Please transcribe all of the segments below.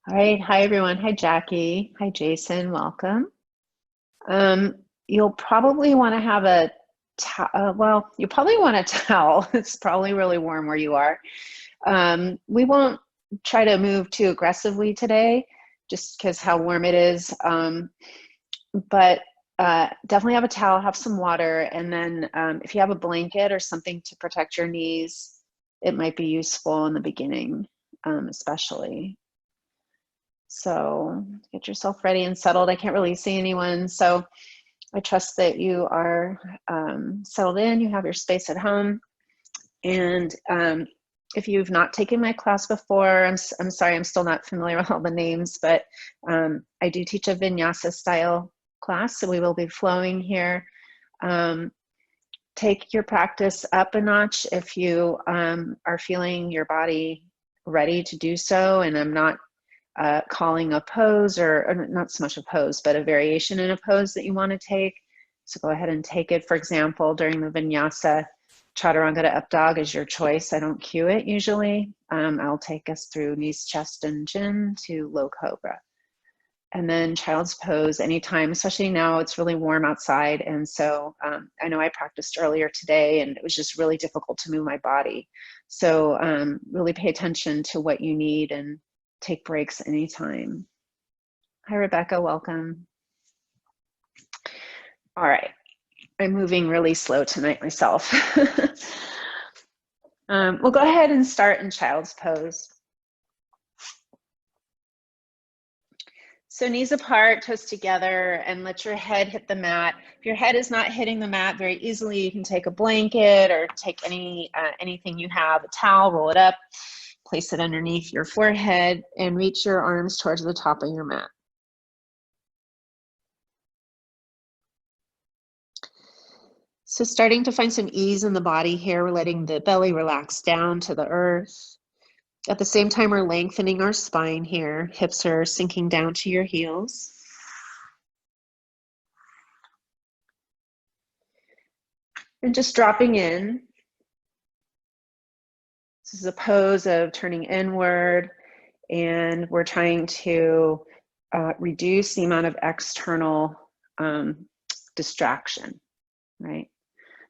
All right. Hi, everyone. Hi, Jackie. Hi, Jason. Welcome. You'll probably want to have a well, you probably want a towel. It's probably really warm where you are. We won't try to move too aggressively today just because how warm it is. But definitely have a towel, have some water, and then if you have a blanket or something to protect your knees, it might be useful in the beginning, especially. So get yourself ready and settled. I can't really see anyone, so I trust that you are settled in, you have your space at home. And if you've not taken my class before, I'm sorry, I'm still not familiar with all the names, but I do teach a vinyasa style class, so we will be flowing here. Take your practice up a notch if you are feeling your body ready to do so. And I'm not calling a pose or not so much a pose, but a variation in a pose that you want to take. So go ahead and take it. For example, during the vinyasa, chaturanga to up dog is your choice. I don't cue it usually. I'll take us through knees, chest, and chin to low cobra. And then child's pose anytime, especially now it's really warm outside. And so I know I practiced earlier today and it was just really difficult to move my body. So really pay attention to what you need and take breaks anytime. Hi, Rebecca, welcome. All right, I'm moving really slow tonight myself. We'll go ahead and start in child's pose. So knees apart, toes together, and let your head hit the mat. If your head is not hitting the mat very easily, you can take a blanket or take anything you have, a towel, roll it up, place it underneath your forehead, and reach your arms towards the top of your mat. So starting to find some ease in the body here, we're letting the belly relax down to the earth. At the same time, we're lengthening our spine here. Hips are sinking down to your heels. And just dropping in. This is a pose of turning inward, and we're trying to reduce the amount of external distraction, right?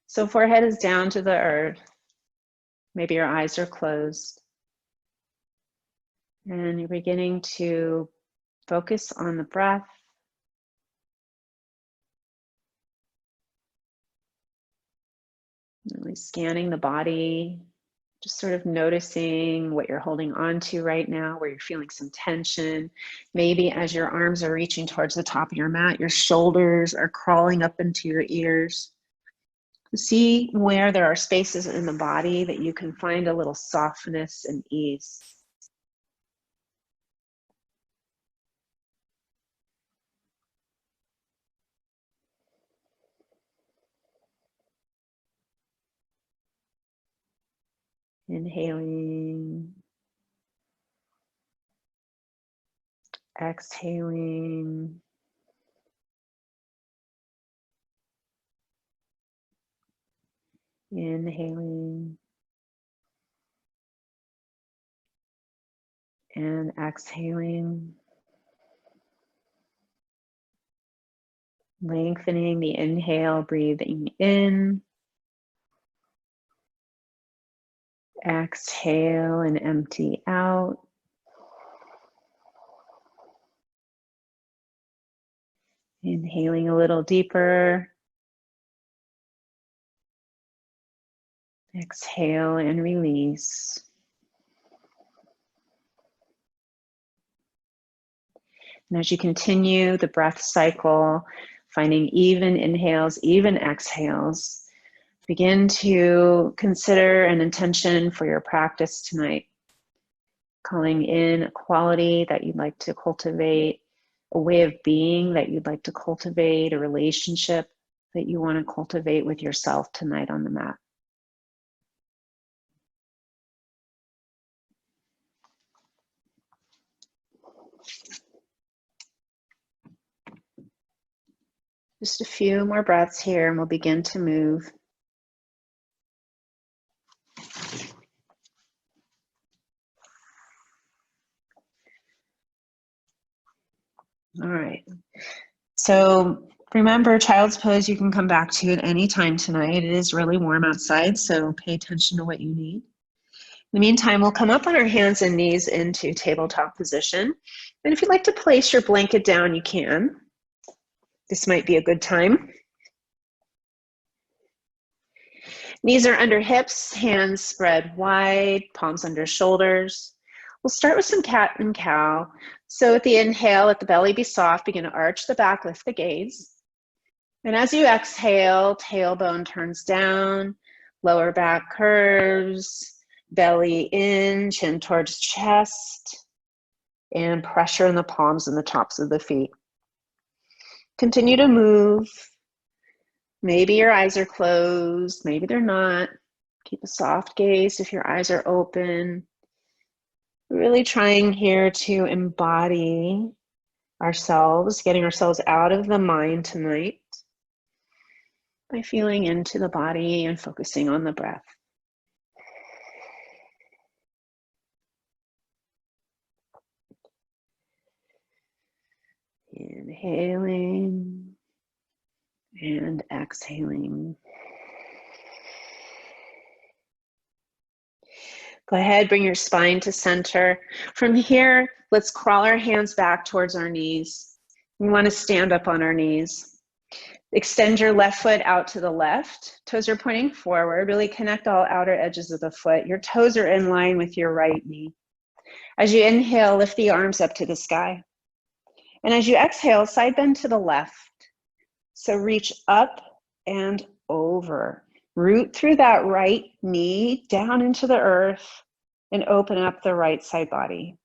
So forehead is down to the earth. Maybe your eyes are closed. And you're beginning to focus on the breath. Really scanning the body, just sort of noticing what you're holding on to right now, where you're feeling some tension. Maybe as your arms are reaching towards the top of your mat, your shoulders are crawling up into your ears. See where there are spaces in the body that you can find a little softness and ease. Inhaling, exhaling. Inhaling and exhaling. Lengthening the inhale, breathing in. Exhale and empty out. Inhaling a little deeper. Exhale and release. And as you continue the breath cycle, finding even inhales, even exhales, begin to consider an intention for your practice tonight. Calling in a quality that you'd like to cultivate, a way of being that you'd like to cultivate, a relationship that you want to cultivate with yourself tonight on the mat. Just a few more breaths here and we'll begin to move. All right. So remember, child's pose you can come back to at any time tonight. It is really warm outside, so pay attention to what you need. In the meantime, we'll come up on our hands and knees into tabletop position. And if you'd like to place your blanket down, you can. This might be a good time. Knees are under hips, hands spread wide, palms under shoulders. We'll start with some cat and cow. So at the inhale, let the belly be soft, begin to arch the back, lift the gaze. And as you exhale, tailbone turns down, lower back curves, belly in, chin towards chest, and pressure in the palms and the tops of the feet. Continue to move. Maybe your eyes are closed, maybe they're not. Keep a soft gaze if your eyes are open. Really trying here to embody ourselves, getting ourselves out of the mind tonight by feeling into the body and focusing on the breath. Inhaling and exhaling. Go ahead, bring your spine to center. From here, let's crawl our hands back towards our knees. We want to stand up on our knees. Extend your left foot out to the left. Toes are pointing forward. Really connect all outer edges of the foot. Your toes are in line with your right knee. As you inhale, lift the arms up to the sky. And as you exhale, side bend to the left. So reach up and over. Root through that right knee down into the earth and open up the right side body.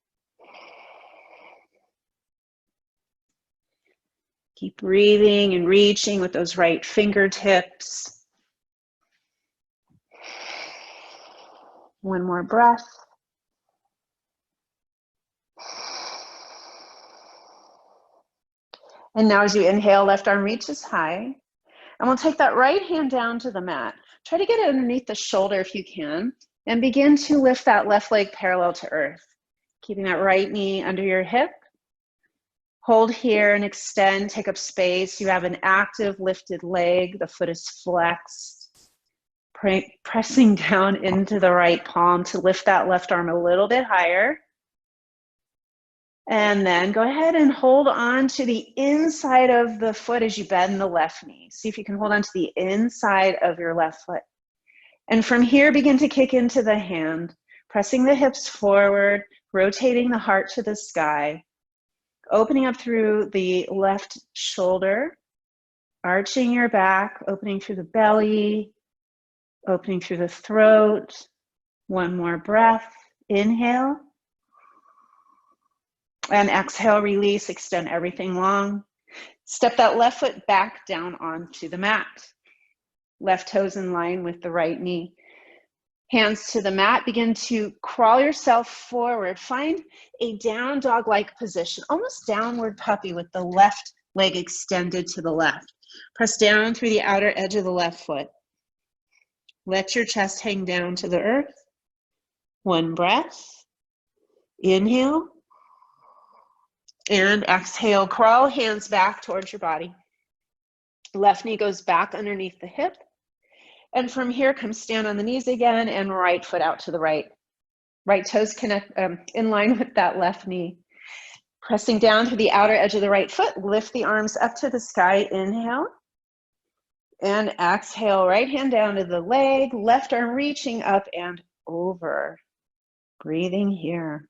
Keep breathing and reaching with those right fingertips. One more breath. And now as you inhale, left arm reaches high. And we'll take that right hand down to the mat. Try to get it underneath the shoulder if you can. And begin to lift that left leg parallel to earth. Keeping that right knee under your hip. Hold here and extend, take up space. You have an active lifted leg. The foot is flexed. Pressing down into the right palm to lift that left arm a little bit higher. And then go ahead and hold on to the inside of the foot as you bend the left knee. See if you can hold on to the inside of your left foot. And from here, begin to kick into the hand, pressing the hips forward, rotating the heart to the sky, opening up through the left shoulder, arching your back, opening through the belly, opening through the throat. One more breath. Inhale. And exhale, release, extend everything long. Step that left foot back down onto the mat. Left toes in line with the right knee. Hands to the mat, begin to crawl yourself forward. Find a down dog-like position, almost downward puppy with the left leg extended to the left. Press down through the outer edge of the left foot. Let your chest hang down to the earth. One breath. Inhale. And exhale, crawl hands back towards your body. Left knee goes back underneath the hip. And from here, come stand on the knees again and right foot out to the right. Right toes connect in line with that left knee. Pressing down through the outer edge of the right foot, lift the arms up to the sky, inhale. And exhale, right hand down to the leg, left arm reaching up and over. Breathing here.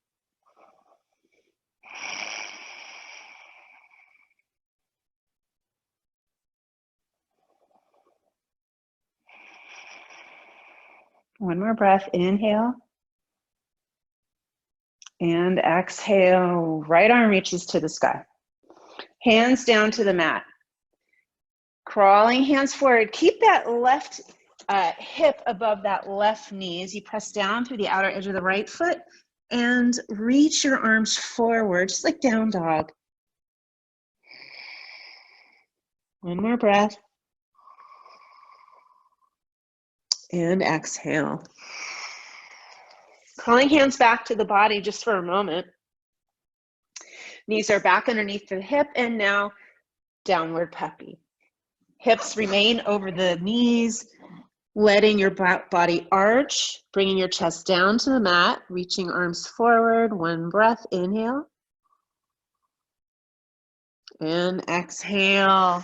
One more breath, inhale. And exhale, right arm reaches to the sky. Hands down to the mat. Crawling hands forward. Keep that left hip above that left knee as you press down through the outer edge of the right foot and reach your arms forward, just like down dog. One more breath. And exhale. Calling hands back to the body just for a moment. Knees are back underneath the hip, and now downward puppy. Hips remain over the knees, letting your body arch, bringing your chest down to the mat, reaching arms forward. One breath, inhale. And exhale.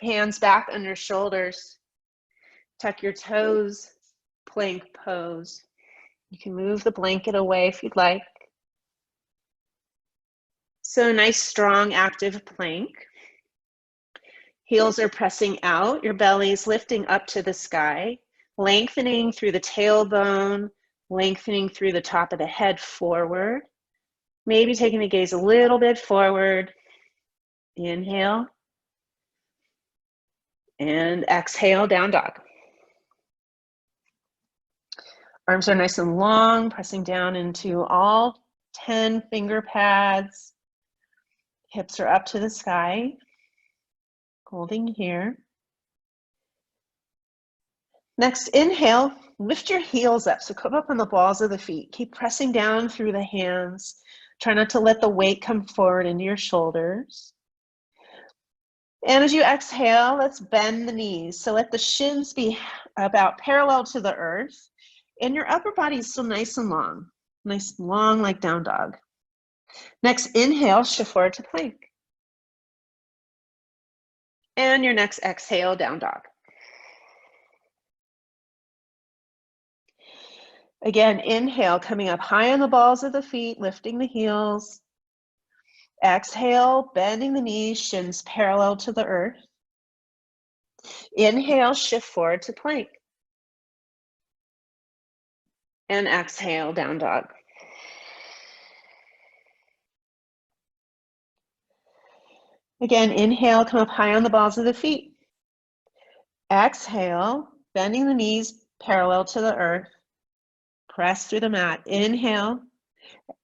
Hands back under shoulders. Tuck your toes, plank pose. You can move the blanket away if you'd like. So nice, strong, active plank. Heels are pressing out. Your belly's lifting up to the sky, lengthening through the tailbone, lengthening through the top of the head forward. Maybe taking the gaze a little bit forward. Inhale. And exhale, down dog. Arms are nice and long, pressing down into all 10 finger pads. Hips are up to the sky. Holding here. Next, inhale, lift your heels up. So come up on the balls of the feet. Keep pressing down through the hands. Try not to let the weight come forward into your shoulders. And as you exhale, let's bend the knees. So let the shins be about parallel to the earth. And your upper body is still nice and long. Nice long like down dog. Next, inhale, shift forward to plank. And your next exhale, down dog. Again, inhale, coming up high on the balls of the feet, lifting the heels. Exhale, bending the knees, shins parallel to the earth. Inhale, shift forward to plank. And exhale, down dog. Again, inhale, come up high on the balls of the feet. Exhale, bending the knees parallel to the earth. Press through the mat. Inhale,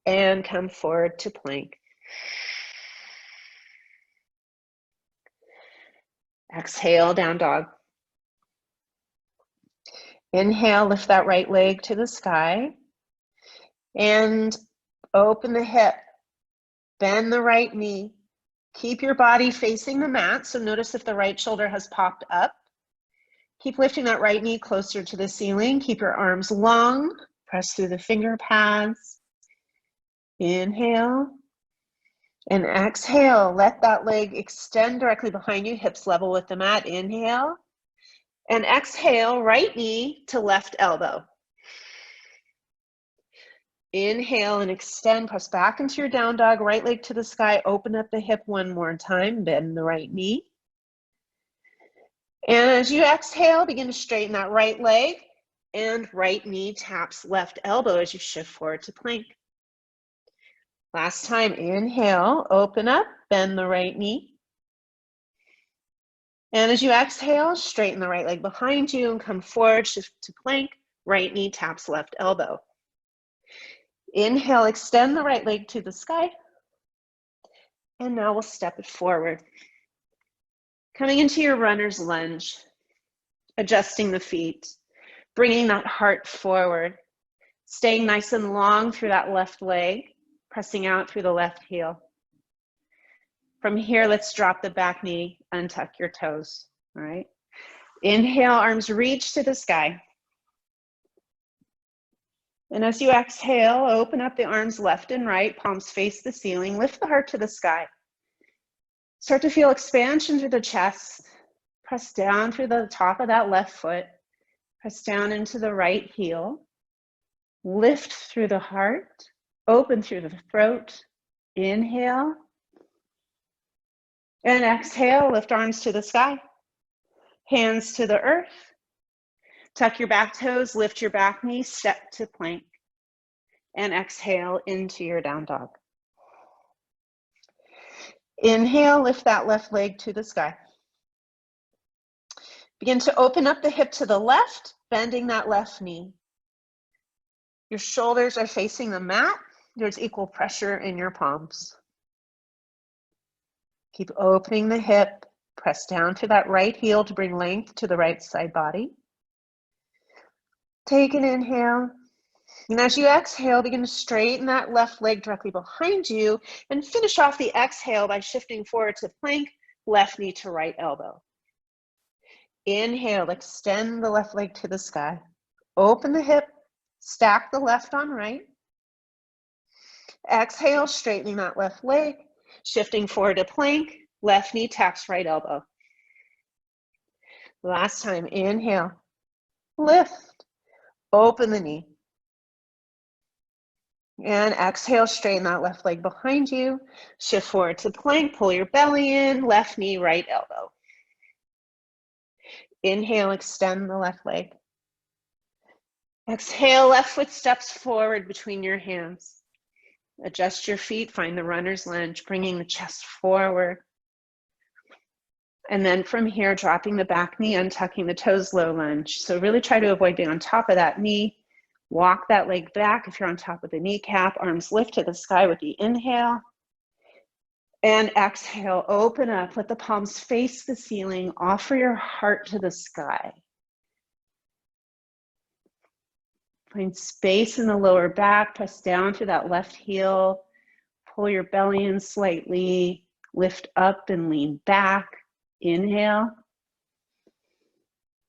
and come forward to plank. Exhale, down dog. Inhale, lift that right leg to the sky. And open the hip. Bend the right knee. Keep your body facing the mat. So notice if the right shoulder has popped up. Keep lifting that right knee closer to the ceiling. Keep your arms long. Press through the finger pads. Inhale. And exhale. Let that leg extend directly behind you, hips level with the mat. Inhale. And exhale, right knee to left elbow. Inhale and extend, press back into your down dog, right leg to the sky, open up the hip one more time, bend the right knee. And as you exhale, begin to straighten that right leg and right knee taps left elbow as you shift forward to plank. Last time, inhale, open up, bend the right knee. And as you exhale, straighten the right leg behind you and come forward, shift to plank, right knee taps left elbow. Inhale, extend the right leg to the sky. And now we'll step it forward. Coming into your runner's lunge, adjusting the feet, bringing that heart forward, staying nice and long through that left leg, pressing out through the left heel. From here, let's drop the back knee, untuck your toes, all right? Inhale, arms reach to the sky. And as you exhale, open up the arms left and right, palms face the ceiling, lift the heart to the sky. Start to feel expansion through the chest. Press down through the top of that left foot. Press down into the right heel. Lift through the heart, open through the throat. Inhale. And exhale, lift arms to the sky. Hands to the earth. Tuck your back toes, lift your back knee, step to plank. And exhale into your down dog. Inhale, lift that left leg to the sky. Begin to open up the hip to the left, bending that left knee. Your shoulders are facing the mat. There's equal pressure in your palms. Keep opening the hip. Press down to that right heel to bring length to the right side body. Take an inhale. And as you exhale, begin to straighten that left leg directly behind you and finish off the exhale by shifting forward to plank, left knee to right elbow. Inhale, extend the left leg to the sky. Open the hip, stack the left on right. Exhale, straightening that left leg, shifting forward to plank, left knee tacks right elbow. Last time, inhale, lift, open the knee. And exhale, straighten that left leg behind you. Shift forward to plank, pull your belly in, left knee, right elbow. Inhale, extend the left leg. Exhale, left foot steps forward between your hands. Adjust your feet, find the runner's lunge, bringing the chest forward. And then from here, dropping the back knee, untucking the toes, low lunge. So really try to avoid being on top of that knee. Walk that leg back if you're on top of the kneecap. Arms lift to the sky with the inhale. And exhale, open up, let the palms face the ceiling, offer your heart to the sky. Find space in the lower back, press down through that left heel, pull your belly in slightly, lift up and lean back. Inhale.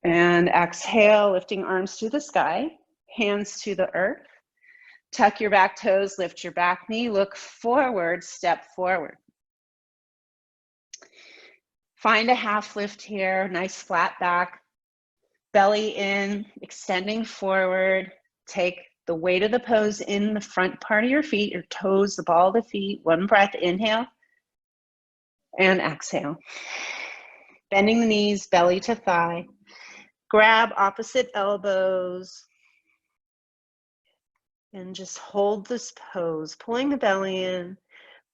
And exhale, lifting arms to the sky, hands to the earth. Tuck your back toes, lift your back knee, look forward, step forward. Find a half lift here, nice flat back, belly in, extending forward. Take the weight of the pose in the front part of your feet, your toes, the ball of the feet. One breath, inhale and exhale. Bending the knees, belly to thigh. Grab opposite elbows and just hold this pose, pulling the belly in,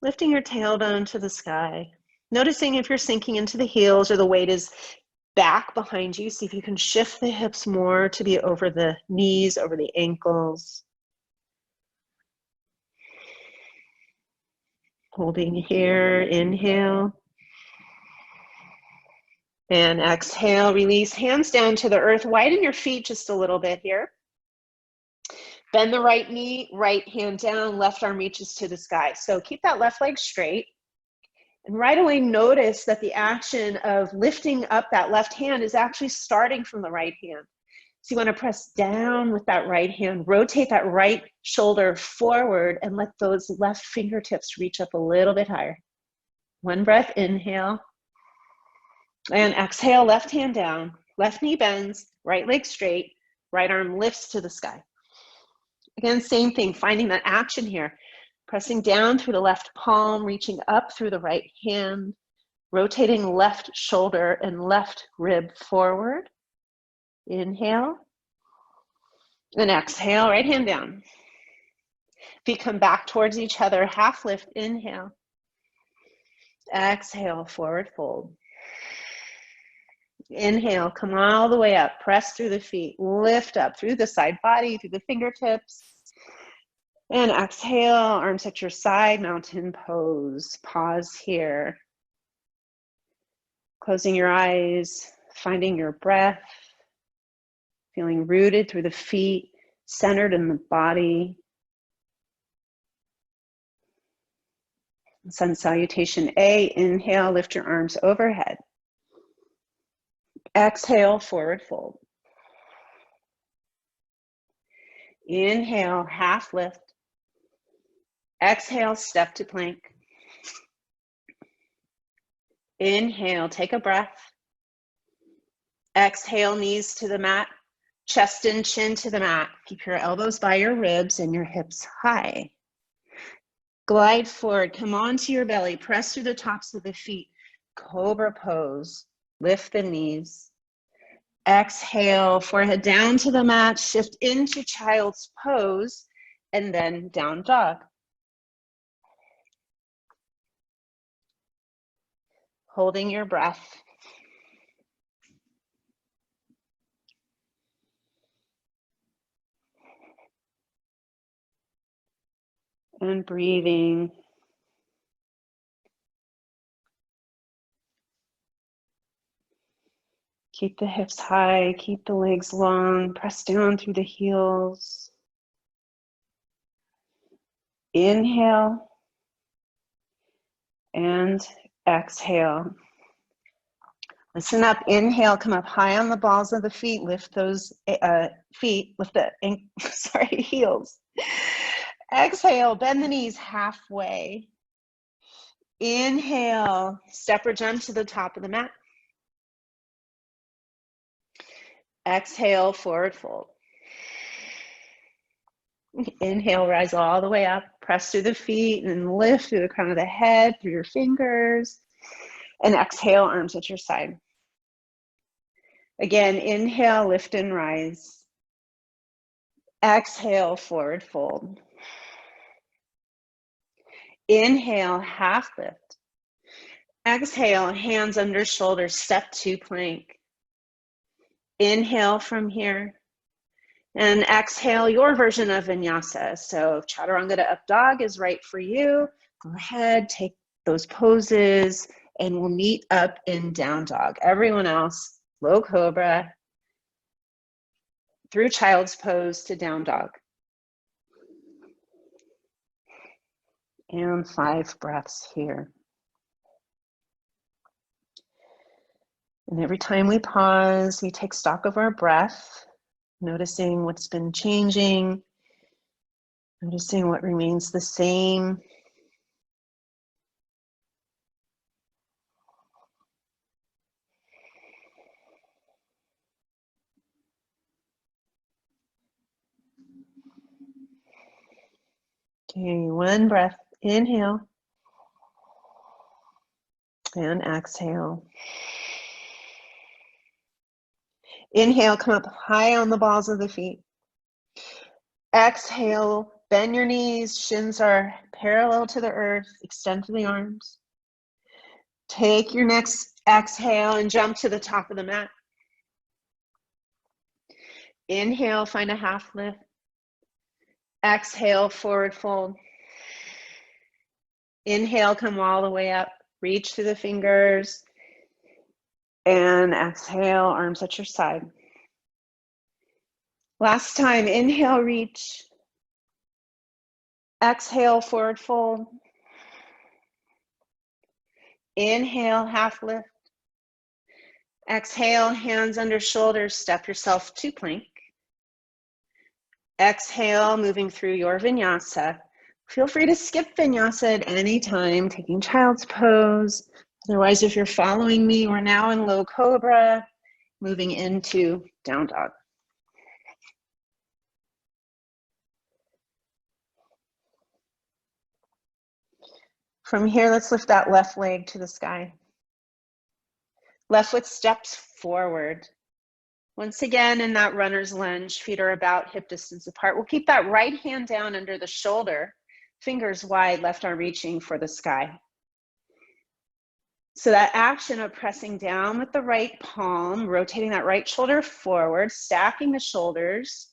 lifting your tailbone to the sky. Noticing if you're sinking into the heels or the weight is back behind you. See if you can shift the hips more to be over the knees, over the ankles. Holding here, inhale. And exhale, release, hands down to the earth. Widen your feet just a little bit here. Bend the right knee, right hand down, left arm reaches to the sky. So keep that left leg straight. And right away, notice that the action of lifting up that left hand is actually starting from the right hand. So you want to press down with that right hand, rotate that right shoulder forward, and let those left fingertips reach up a little bit higher. One breath, inhale. And exhale, left hand down, left knee bends, right leg straight, right arm lifts to the sky. Again, same thing, finding that action here. Pressing down through the left palm, reaching up through the right hand, rotating left shoulder and left rib forward. Inhale. And exhale, right hand down. Feet come back towards each other, half lift, inhale. Exhale, forward fold. Inhale, come all the way up, press through the feet, lift up through the side body, through the fingertips. And exhale, arms at your side, mountain pose. Pause here. Closing your eyes, finding your breath, feeling rooted through the feet, centered in the body. Sun salutation A, inhale, lift your arms overhead. Exhale, forward fold. Inhale, half lift. Exhale, step to plank. Inhale, take a breath. Exhale, knees to the mat, chest and chin to the mat. Keep your elbows by your ribs and your hips high. Glide forward, come onto your belly, press through the tops of the feet. Cobra pose, lift the knees. Exhale, forehead down to the mat, shift into child's pose, and then down dog. Holding your breath. And breathing. Keep the hips high, keep the legs long, press down through the heels. Inhale and exhale. Listen up. Inhale, come up high on the balls of the feet. Lift those feet, lift the heels. Exhale, bend the knees halfway. Inhale, step or jump to the top of the mat. Exhale, forward fold. Inhale, rise all the way up. Press through the feet and lift through the crown of the head, through your fingers. And exhale, arms at your side. Again, inhale, lift and rise. Exhale, forward fold. Inhale, half lift. Exhale, hands under shoulders, step to plank. Inhale from here. And exhale, your version of vinyasa. So if chaturanga to up dog is right for you, go ahead, take those poses, and we'll meet up in down dog. Everyone else, low cobra, through child's pose to down dog. And 5 breaths here. And every time we pause, we take stock of our breath, noticing what's been changing, noticing what remains the same. Okay, 1 breath, inhale, and exhale. Inhale, come up high on the balls of the feet. Exhale, bend your knees, shins are parallel to the earth, extend to the arms. Take your next exhale and jump to the top of the mat. Inhale, find a half lift. Exhale, forward fold. Inhale, come all the way up, reach through the fingers. And exhale, arms at your side. Last time, inhale, reach. Exhale, forward fold. Inhale, half lift. Exhale, hands under shoulders, step yourself to plank. Exhale, moving through your vinyasa. Feel free to skip vinyasa at any time, taking child's pose. Otherwise, if you're following me, we're now in low cobra, moving into down dog. From here, let's lift that left leg to the sky. Left foot steps forward. Once again, in that runner's lunge, feet are about hip distance apart. We'll keep that right hand down under the shoulder, fingers wide, left arm reaching for the sky. So that action of pressing down with the right palm, rotating that right shoulder forward, stacking the shoulders,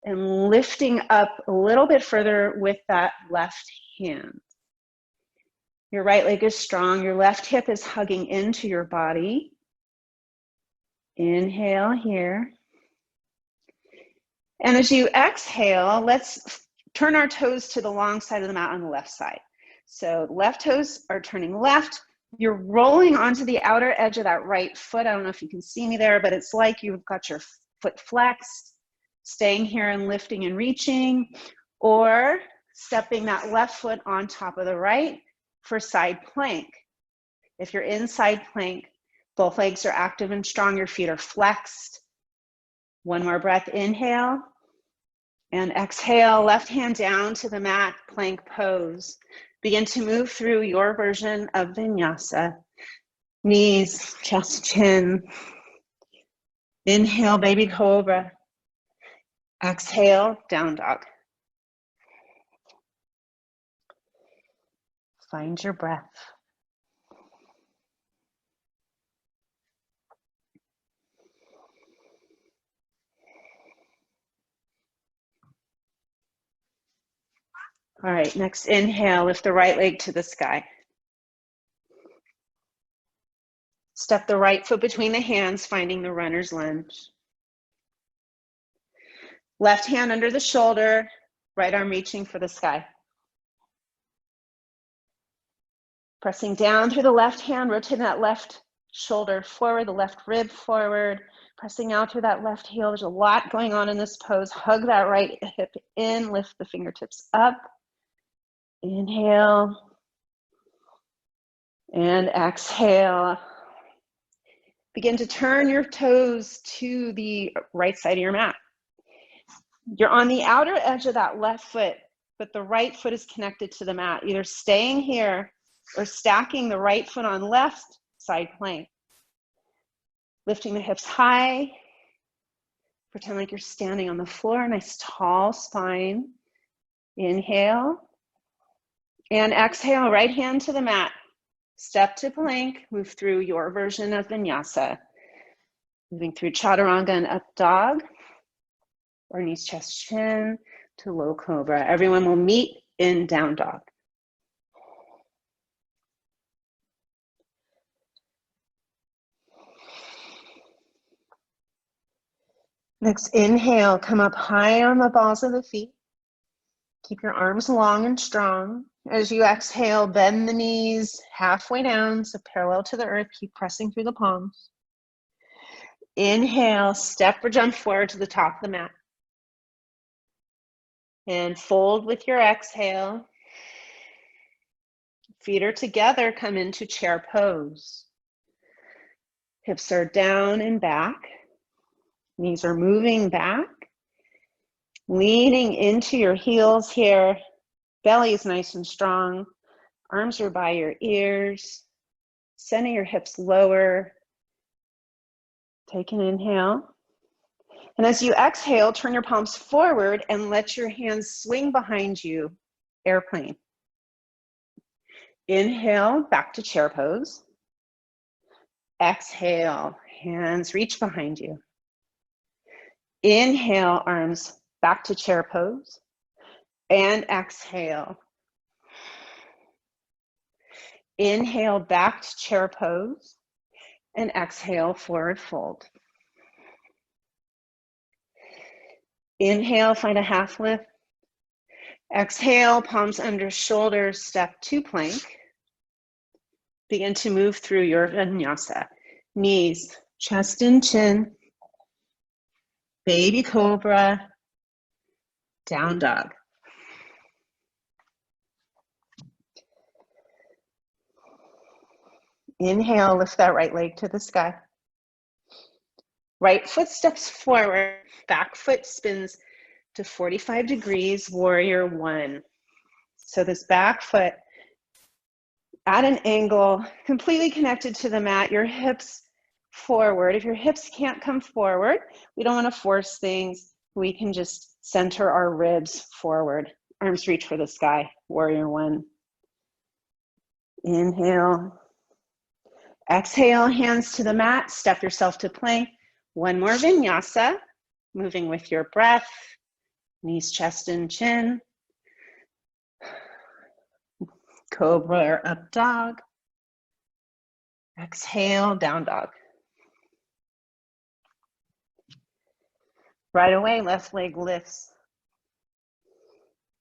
and lifting up a little bit further with that left hand. Your right leg is strong. Your left hip is hugging into your body. Inhale here. And as you exhale, let's turn our toes to the long side of the mat on the left side. So left toes are turning left. You're rolling onto the outer edge of that right foot. I don't know if you can see me there, but it's like you've got your foot flexed, staying here and lifting and reaching, or stepping that left foot on top of the right for side plank. If you're in side plank, both legs are active and strong, your feet are flexed. One more breath, inhale, and exhale, left hand down to the mat, plank pose. Begin to move through your version of vinyasa. Knees, chest, chin. Inhale, baby cobra. Exhale, down dog. Find your breath. All right, next inhale, lift the right leg to the sky. Step the right foot between the hands, finding the runner's lunge. Left hand under the shoulder, right arm reaching for the sky. Pressing down through the left hand, rotating that left shoulder forward, the left rib forward, pressing out through that left heel. There's a lot going on in this pose. Hug that right hip in, lift the fingertips up. Inhale and exhale. Begin to turn your toes to the right side of your mat. You're on the outer edge of that left foot, but the right foot is connected to the mat, either staying here or stacking the right foot on left side plank. Lifting the hips high. Pretend like you're standing on the floor, nice tall spine. Inhale. And exhale, right hand to the mat. Step to plank, move through your version of vinyasa. Moving through chaturanga and up dog, or knees, chest, chin to low cobra. Everyone will meet in down dog. Next inhale, come up high on the balls of the feet. Keep your arms long and strong. As you exhale, bend the knees halfway down, so parallel to the earth. Keep pressing through the palms. Inhale, step or jump forward to the top of the mat. And fold with your exhale. Feet are together, come into chair pose. Hips are down and back. Knees are moving back. Leaning into your heels here. Belly is nice and strong. Arms are by your ears. Sending your hips lower. Take an inhale. And as you exhale, turn your palms forward and let your hands swing behind you. Airplane. Inhale, back to chair pose. Exhale, hands reach behind you. Inhale, arms back to chair pose. And exhale. Inhale, back to chair pose. And exhale, forward fold. Inhale, find a half lift. Exhale, palms under shoulders, step to plank. Begin to move through your vinyasa. Knees, chest and chin. Baby cobra. Down dog. Inhale, lift that right leg to the sky. Right foot steps forward, back foot spins to 45 degrees, warrior one. So this back foot at an angle, completely connected to the mat, your hips forward. If your hips can't come forward, we don't want to force things. We can just center our ribs forward. Arms reach for the sky, warrior one. Inhale. Exhale, hands to the mat, step yourself to plank. One more vinyasa, moving with your breath. Knees, chest, and chin. Cobra or up dog. Exhale, down dog. Right away, left leg lifts.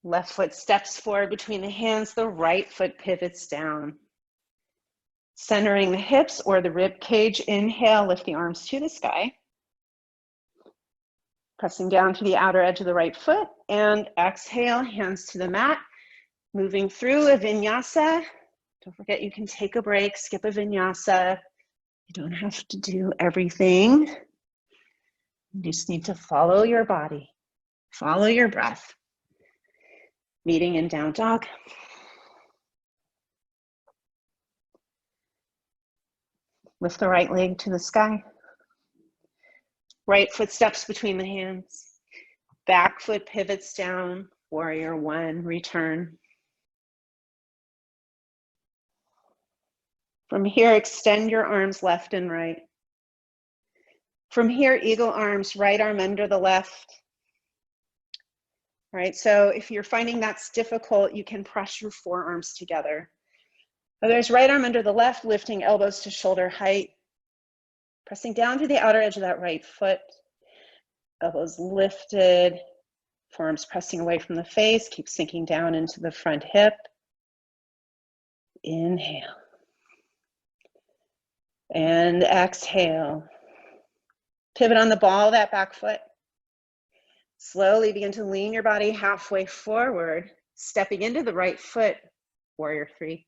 Left foot steps forward between the hands, the right foot pivots down. Centering the hips or the rib cage, inhale, lift the arms to the sky. Pressing down to the outer edge of the right foot, and exhale, hands to the mat. Moving through a vinyasa. Don't forget you can take a break, skip a vinyasa. You don't have to do everything. You just need to follow your body, follow your breath. Meeting in down dog. Lift the right leg to the sky. Right foot steps between the hands. Back foot pivots down. Warrior one, return. From here, extend your arms left and right. From here, eagle arms, right arm under the left. All right, so if you're finding that's difficult, you can press your forearms together. There's right arm under the left, lifting elbows to shoulder height. Pressing down to the outer edge of that right foot. Elbows lifted, forearms pressing away from the face. Keep sinking down into the front hip. Inhale. And exhale. Pivot on the ball of that back foot. Slowly begin to lean your body halfway forward, stepping into the right foot, warrior three.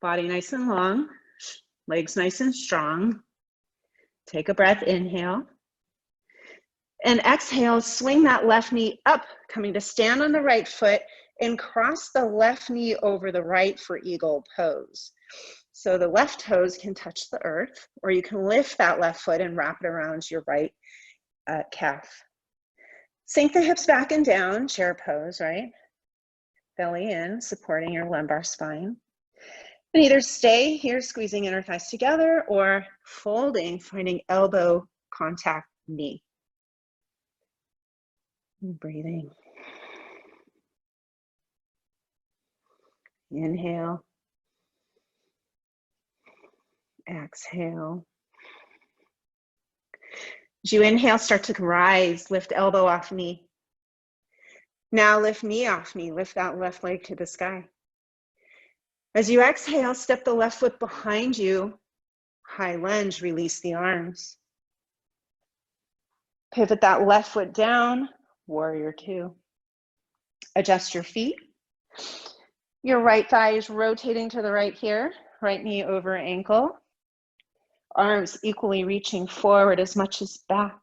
Body nice and long, legs nice and strong. Take a breath, inhale. And exhale, swing that left knee up, coming to stand on the right foot and cross the left knee over the right for eagle pose. So the left toes can touch the earth, or you can lift that left foot and wrap it around your right calf. Sink the hips back and down, chair pose, right? Belly in, supporting your lumbar spine. And either stay here, squeezing inner thighs together, or folding, finding elbow contact knee. And breathing. Inhale. Exhale. As you inhale, start to rise, lift elbow off knee. Now lift knee off knee, lift that left leg to the sky. As you exhale, step the left foot behind you, high lunge, release the arms. Pivot that left foot down, warrior two. Adjust your feet. Your right thigh is rotating to the right here, right knee over ankle. Arms equally reaching forward as much as back.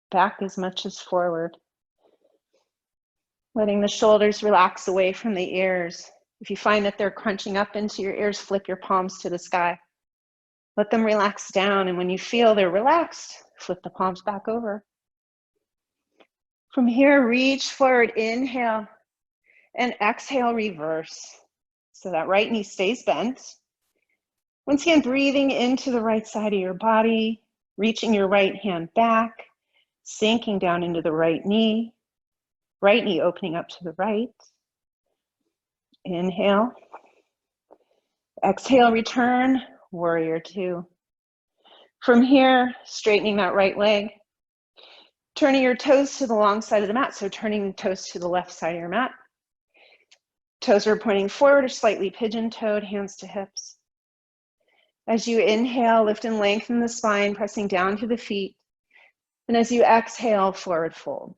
Back as much as forward. Letting the shoulders relax away from the ears. If you find that they're crunching up into your ears, flip your palms to the sky. Let them relax down, and when you feel they're relaxed, flip the palms back over. From here, reach forward, inhale, and exhale, reverse. So that right knee stays bent. Once again, breathing into the right side of your body, reaching your right hand back, sinking down into the right knee opening up to the right. Inhale. Exhale, return, warrior two. From here, straightening that right leg, turning your toes to the long side of the mat, so turning the toes to the left side of your mat. Toes are pointing forward or slightly pigeon-toed, hands to hips. As you inhale, lift and lengthen the spine, pressing down to the feet. And as you exhale, forward fold.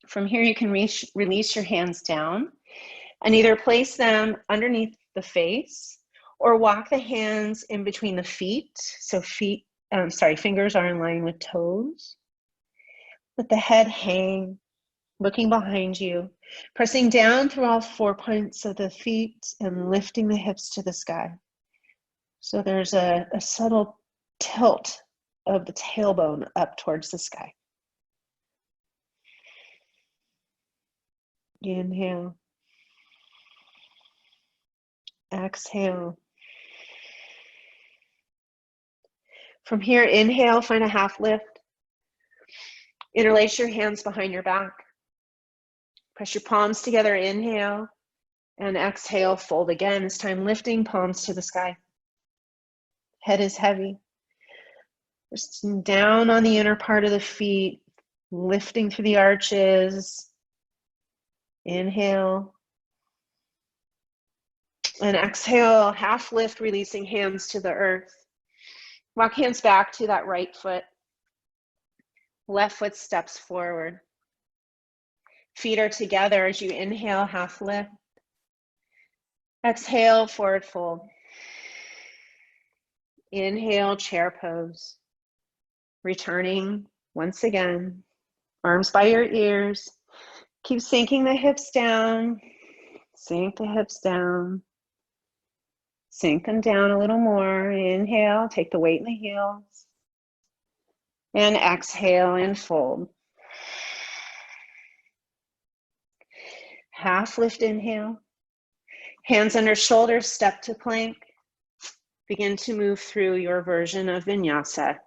From here, you can release your hands down and either place them underneath the face or walk the hands in between the feet. So fingers are in line with toes. Let the head hang, looking behind you, pressing down through all 4 points of the feet and lifting the hips to the sky. So there's a subtle tilt of the tailbone up towards the sky. Inhale. Exhale. From here, inhale, find a half lift. Interlace your hands behind your back. Press your palms together, inhale, and exhale, fold again, this time lifting palms to the sky. Head is heavy. Just down on the inner part of the feet, lifting through the arches. Inhale. And exhale, half lift, releasing hands to the earth. Walk hands back to that right foot. Left foot steps forward. Feet are together as you inhale, half lift. Exhale, forward fold. Inhale, chair pose. Returning once again, arms by your ears. Keep sinking the hips down. Sink the hips down. Sink them down a little more. Inhale, take the weight in the heels. And exhale and fold. Half lift, inhale. Hands under shoulders, step to plank. Begin to move through your version of vinyasa.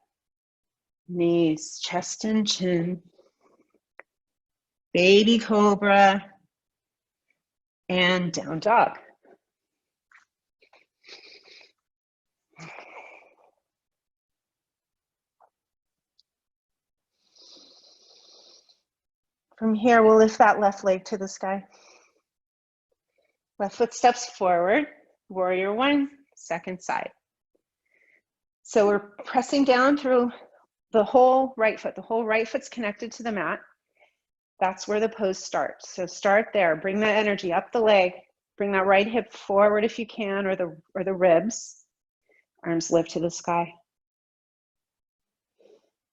Knees, chest and chin. Baby cobra. And down dog. From here, we'll lift that left leg to the sky. Left foot steps forward, warrior one, second side. So we're pressing down through the whole right foot. The whole right foot's connected to the mat. That's where the pose starts. So start there, bring that energy up the leg, bring that right hip forward if you can, or the ribs. Arms lift to the sky.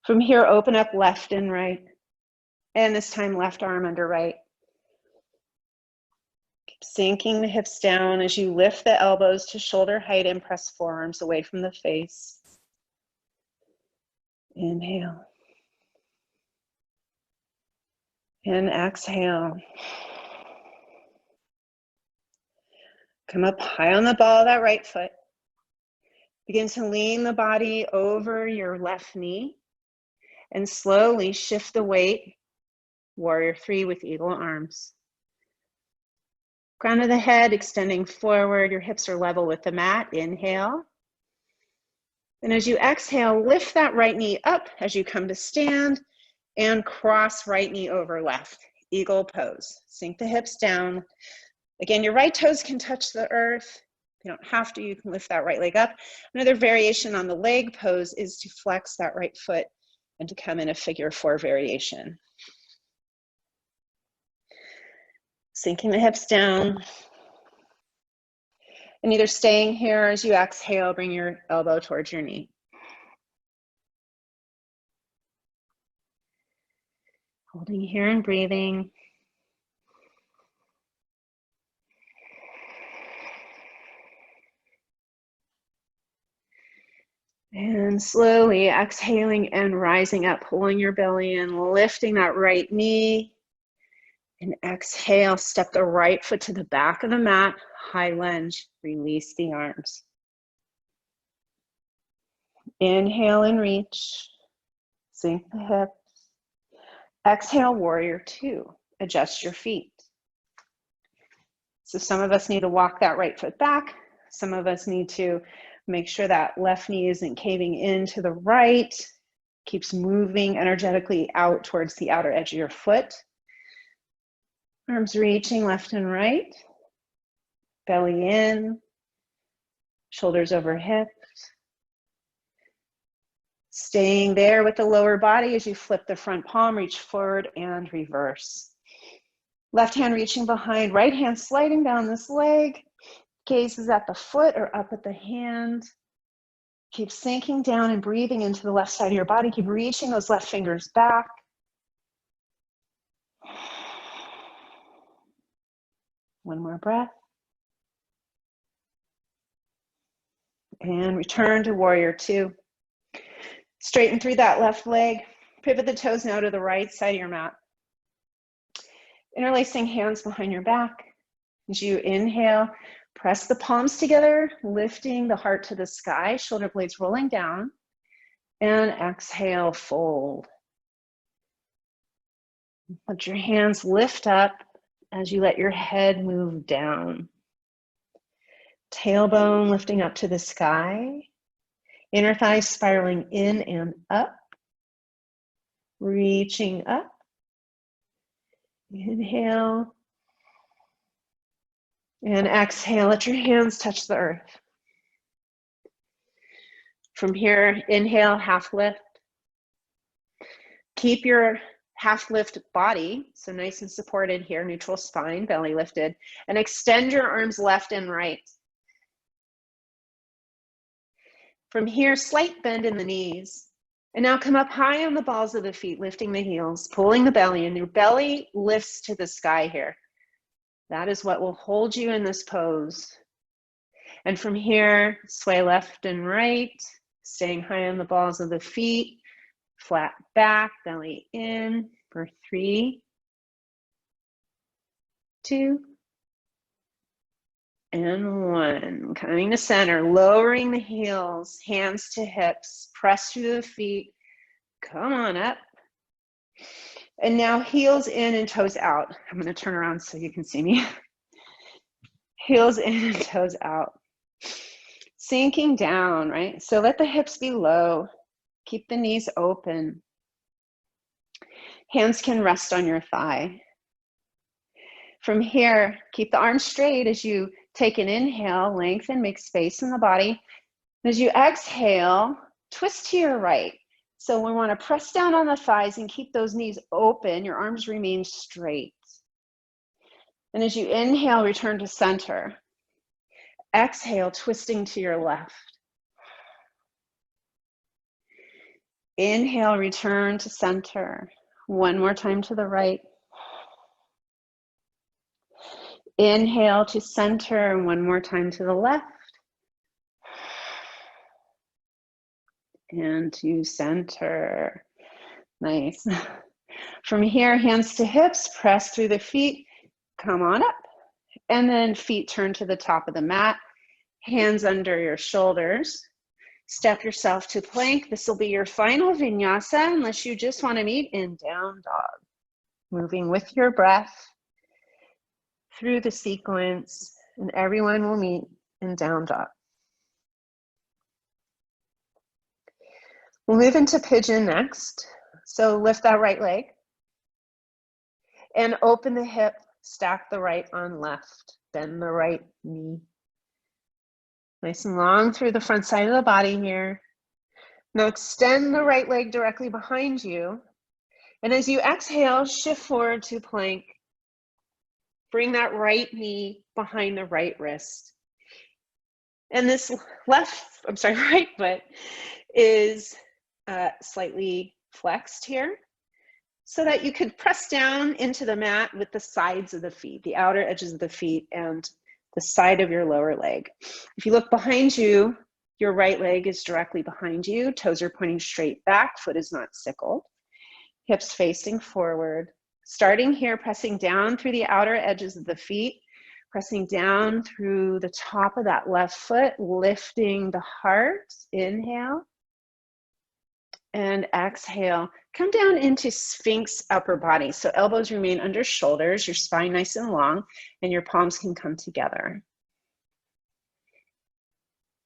From here, open up left and right. And this time, left arm under right. Keep sinking the hips down as you lift the elbows to shoulder height and press forearms away from the face. Inhale. And exhale. Come up high on the ball of that right foot. Begin to lean the body over your left knee and slowly shift the weight, warrior three with eagle arms. Crown of the head extending forward, your hips are level with the mat. Inhale. And as you exhale, lift that right knee up as you come to stand and cross right knee over left. Eagle pose. Sink the hips down. Again, your right toes can touch the earth. You don't have to, you can lift that right leg up. Another variation on the leg pose is to flex that right foot and to come in a figure four variation. Sinking the hips down. And either staying here as you exhale, bring your elbow towards your knee. Holding here and breathing. And slowly exhaling and rising up, pulling your belly in, lifting that right knee. And exhale, step the right foot to the back of the mat, high lunge, release the arms. Inhale and reach, sink the hips. Exhale, warrior two, adjust your feet. So some of us need to walk that right foot back. Some of us need to make sure that left knee isn't caving into the right, keeps moving energetically out towards the outer edge of your foot. Arms reaching left and right, belly in, shoulders over hips. Staying there with the lower body as you flip the front palm, reach forward and reverse. Left hand reaching behind, right hand sliding down this leg. Gaze is at the foot or up at the hand. Keep sinking down and breathing into the left side of your body. Keep reaching those left fingers back. One more breath. And return to warrior two. Straighten through that left leg. Pivot the toes now to the right side of your mat. Interlacing hands behind your back. As you inhale, press the palms together, lifting the heart to the sky, shoulder blades rolling down. And exhale, fold. Let your hands lift up as you let your head move down. Tailbone lifting up to the sky. Inner thighs spiraling in and up. Reaching up. Inhale. And exhale, let your hands touch the earth. From here, inhale, half lift. Keep your half lift body, so nice and supported here, neutral spine, belly lifted, and extend your arms left and right. From here, slight bend in the knees. And now come up high on the balls of the feet, lifting the heels, pulling the belly in. Your belly lifts to the sky here. That is what will hold you in this pose. And from here, sway left and right, staying high on the balls of the feet, flat back, belly in for 3, 2, and 1. Coming to center, lowering the heels, hands to hips, press through the feet. Come on up. And now heels in and toes out. I'm going to turn around so you can see me. Heels in and toes out. Sinking down, right? So let the hips be low. Keep the knees open. Hands can rest on your thigh. From here, keep the arms straight as you take an inhale, lengthen, make space in the body. As you exhale, twist to your right. So we want to press down on the thighs and keep those knees open. Your arms remain straight. And as you inhale, return to center. Exhale, twisting to your left. Inhale, return to center. One more time to the right. Inhale to center, and one more time to the left. And to center. Nice. From here, hands to hips, press through the feet, come on up. And then feet turn to the top of the mat, hands under your shoulders. Step yourself to plank. This will be your final vinyasa unless you just want to meet in down dog. Moving with your breath through the sequence, and everyone will meet in down dog. We'll move into pigeon next. So lift that right leg and open the hip, stack the right on left, bend the right knee. Nice and long through the front side of the body here. Now extend the right leg directly behind you. And as you exhale, shift forward to plank. Bring that right knee behind the right wrist. And this right foot is slightly flexed here so that you could press down into the mat with the sides of the feet, the outer edges of the feet and the side of your lower leg. If you look behind you, your right leg is directly behind you. Toes are pointing straight back. Foot is not sickled. Hips facing forward. Starting here, pressing down through the outer edges of the feet, pressing down through the top of that left foot, lifting the heart. Inhale. And exhale. Come down into Sphinx upper body. So elbows remain under shoulders, your spine nice and long, and your palms can come together.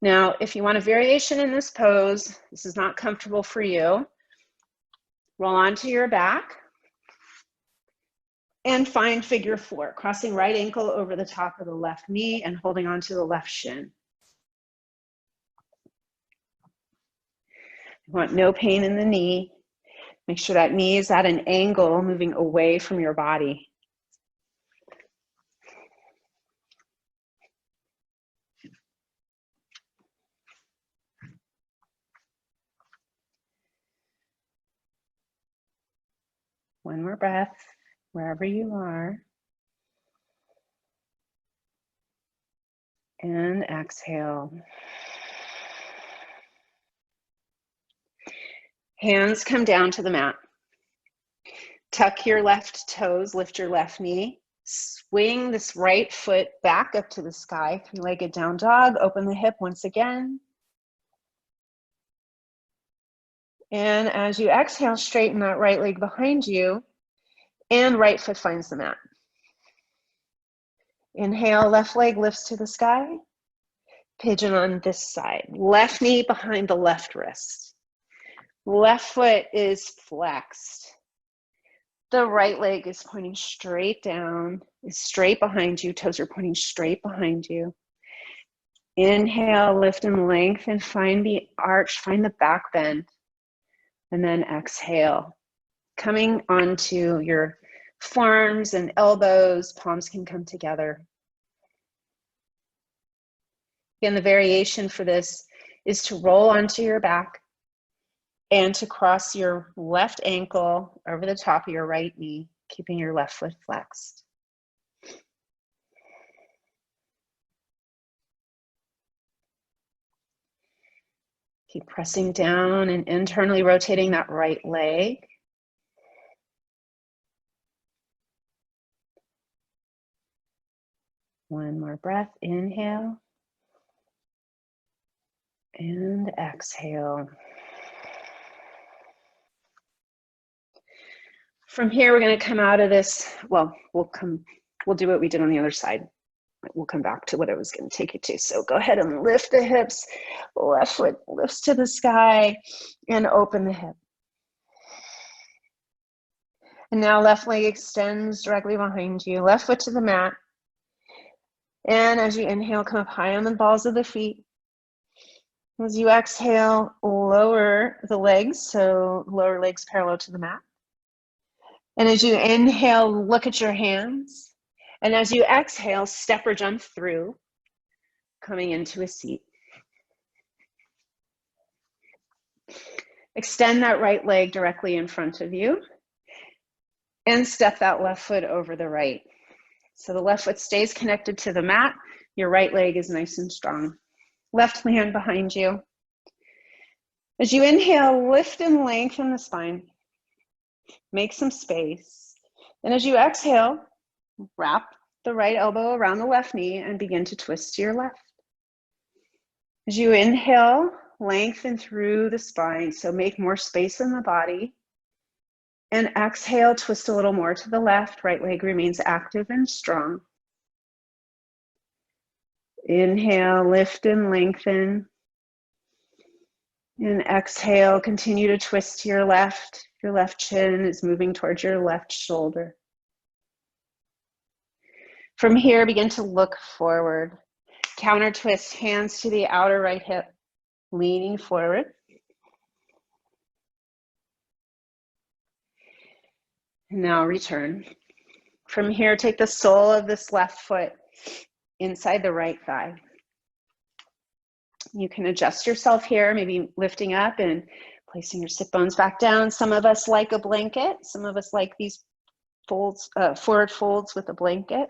Now, if you want a variation in this pose, this is not comfortable for you, roll onto your back and find figure four, crossing right ankle over the top of the left knee and holding onto the left shin. You want no pain in the knee. Make sure that knee is at an angle, moving away from your body. One more breath, wherever you are. And exhale. Hands come down to the mat. Tuck your left toes, lift your left knee. Swing this right foot back up to the sky, three-legged down dog. Open the hip once again. And as you exhale, straighten that right leg behind you and right foot finds the mat. Inhale, left leg lifts to the sky. Pigeon on this side. Left knee behind the left wrist. Left foot is flexed. The right leg is pointing straight down, is straight behind you. Toes are pointing straight behind you. Inhale, lift and lengthen, find the arch, find the back bend. And then exhale. Coming onto your forearms and elbows, palms can come together. Again, the variation for this is to roll onto your back and to cross your left ankle over the top of your right knee, keeping your left foot flexed. Keep pressing down and internally rotating that right leg. One more breath, inhale. And exhale. From here, we're going to come out of this. Well, we'll do what we did on the other side. We'll come back to what I was going to take you to. So go ahead and lift the hips. Left foot lifts to the sky and open the hip. And now left leg extends directly behind you, left foot to the mat. And as you inhale, come up high on the balls of the feet. As you exhale, lower the legs, so lower legs parallel to the mat. And as you inhale, look at your hands. And as you exhale, step or jump through, coming into a seat. Extend that right leg directly in front of you and step that left foot over the right. So the left foot stays connected to the mat. Your right leg is nice and strong. Left hand behind you. As you inhale, lift and lengthen the spine. Make some space. And as you exhale, wrap the right elbow around the left knee and begin to twist to your left. As you inhale, lengthen through the spine, so make more space in the body. And exhale, twist a little more to the left. Right leg remains active and strong. Inhale, lift and lengthen. And exhale, continue to twist to your left. Your left chin is moving towards your left shoulder. From here, begin to look forward. Counter twist, hands to the outer right hip, leaning forward. And now return. From here, take the sole of this left foot inside the right thigh. You can adjust yourself here, maybe lifting up and placing your sit bones back down. Some of us like a blanket. Some of us like these folds, forward folds with a blanket.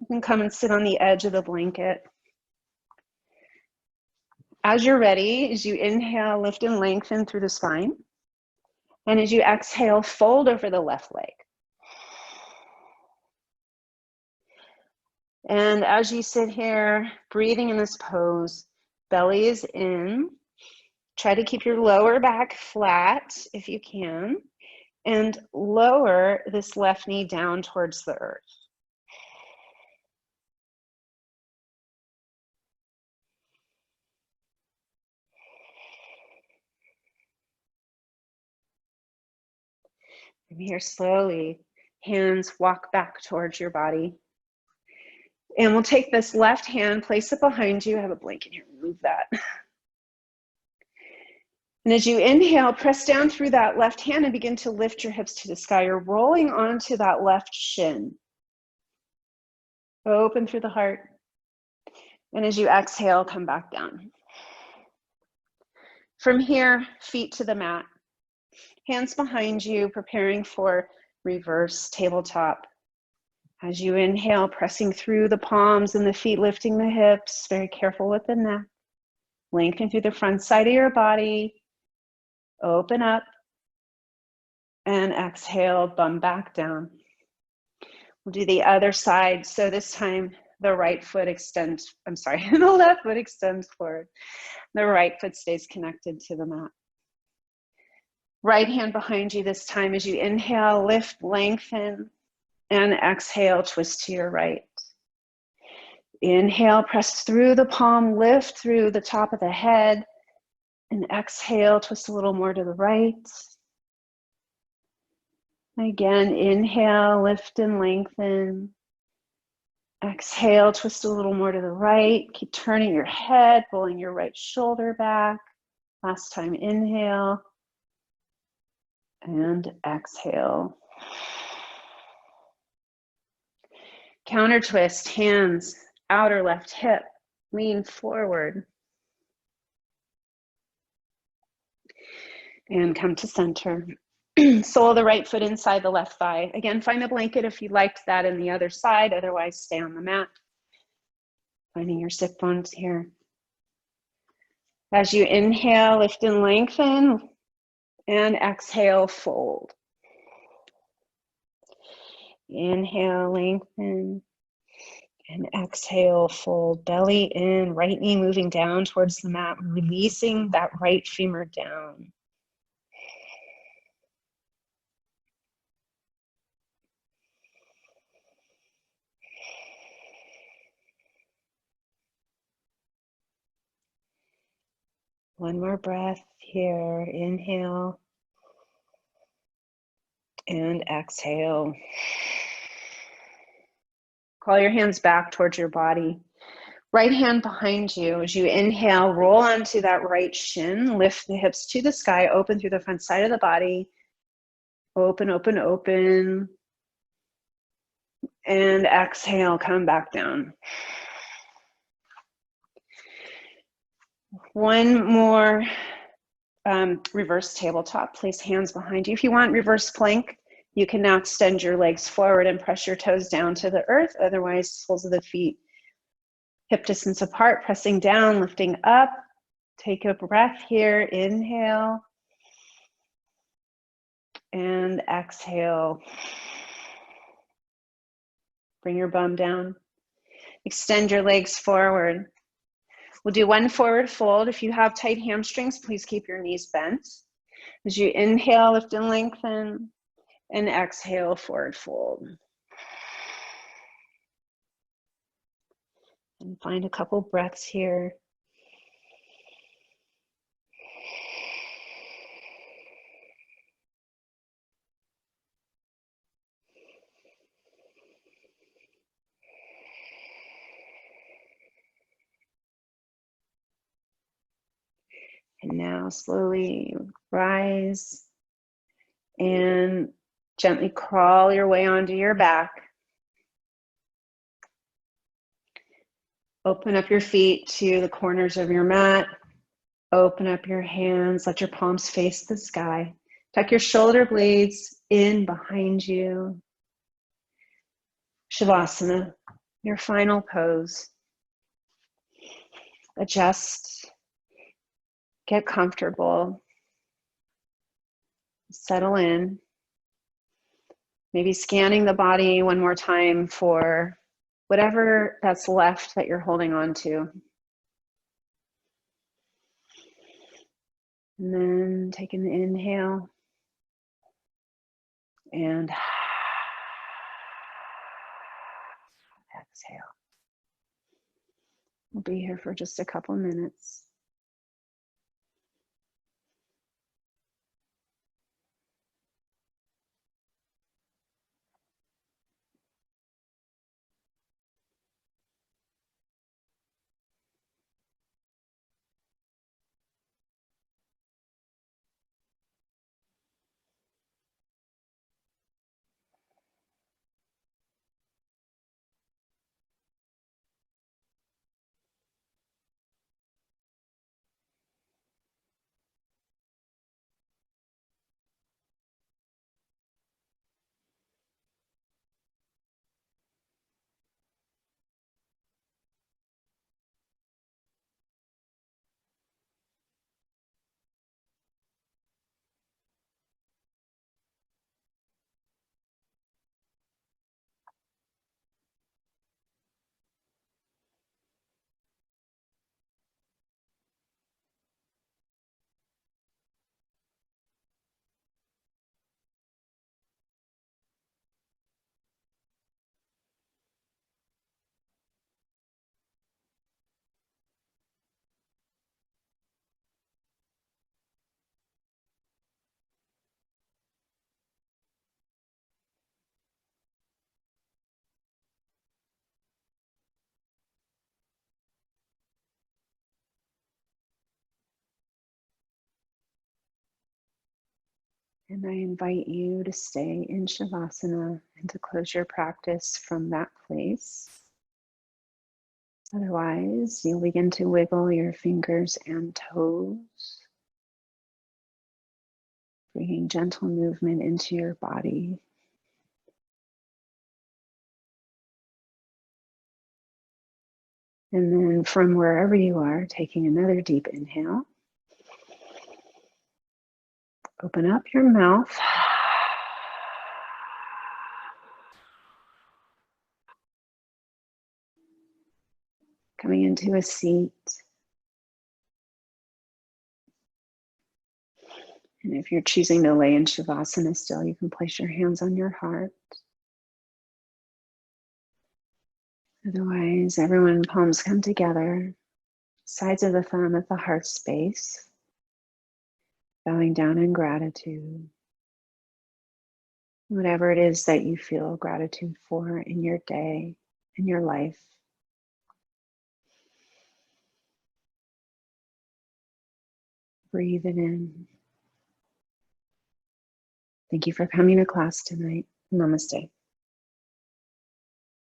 You can come and sit on the edge of the blanket. As you're ready, as you inhale, lift and lengthen through the spine. And as you exhale, fold over the left leg. And as you sit here, breathing in this pose, belly is in. Try to keep your lower back flat if you can, and lower this left knee down towards the earth. From here, slowly, hands walk back towards your body. And we'll take this left hand, place it behind you. I have a blanket here, move that. And as you inhale, press down through that left hand and begin to lift your hips to the sky. You're rolling onto that left shin. Open through the heart. And as you exhale, come back down. From here, feet to the mat. Hands behind you, preparing for reverse tabletop. As you inhale, pressing through the palms and the feet, lifting the hips, very careful with the neck. Lengthen through the front side of your body. Open up. And exhale, bum back down. We'll do the other side. So this time, the right foot extends, the left foot extends forward. The right foot stays connected to the mat. Right hand behind you this time. As you inhale, lift, lengthen, and exhale, twist to your right. Inhale, press through the palm, lift through the top of the head, and exhale, twist a little more to the right. Again, inhale, lift and lengthen. Exhale, twist a little more to the right. Keep turning your head, pulling your right shoulder back. Last time, inhale and exhale. Counter twist, hands, outer left hip, lean forward. And come to center. Sole of the right foot inside the left thigh. Again, find a blanket if you liked that in the other side, otherwise stay on the mat. Finding your sit bones here. As you inhale, lift and lengthen, and exhale, fold. Inhale, lengthen, and exhale, fold. Belly in, right knee moving down towards the mat, releasing that right femur down. One more breath here. Inhale. And exhale. Crawl your hands back towards your body. Right hand behind you. As you inhale, roll onto that right shin, lift the hips to the sky, open through the front side of the body. Open, open, open. And exhale, come back down. One more reverse tabletop. Place hands behind you. If you want reverse plank, you can now extend your legs forward and press your toes down to the earth. Otherwise, soles of the feet hip distance apart, pressing down, lifting up. Take a breath here. Inhale. And exhale. Bring your bum down. Extend your legs forward. We'll do one forward fold. If you have tight hamstrings, please keep your knees bent. As you inhale, lift and lengthen, and exhale, forward fold. And find a couple breaths here. And now slowly rise and gently crawl your way onto your back. Open up your feet to the corners of your mat. Open up your hands, let your palms face the sky. Tuck your shoulder blades in behind you. Shavasana, your final pose. Adjust, get comfortable, settle in. Maybe scanning the body one more time for whatever that's left that you're holding on to. And then take an inhale and exhale. We'll be here for just a couple minutes. And I invite you to stay in Shavasana and to close your practice from that place. Otherwise, you'll begin to wiggle your fingers and toes, bringing gentle movement into your body. And then from wherever you are, taking another deep inhale. Open up your mouth. Coming into a seat. And if you're choosing to lay in Shavasana still, you can place your hands on your heart. Otherwise, everyone, palms come together, sides of the thumb at the heart space, bowing down in gratitude. Whatever it is that you feel gratitude for in your day, in your life. Breathe it in. Thank you for coming to class tonight. Namaste.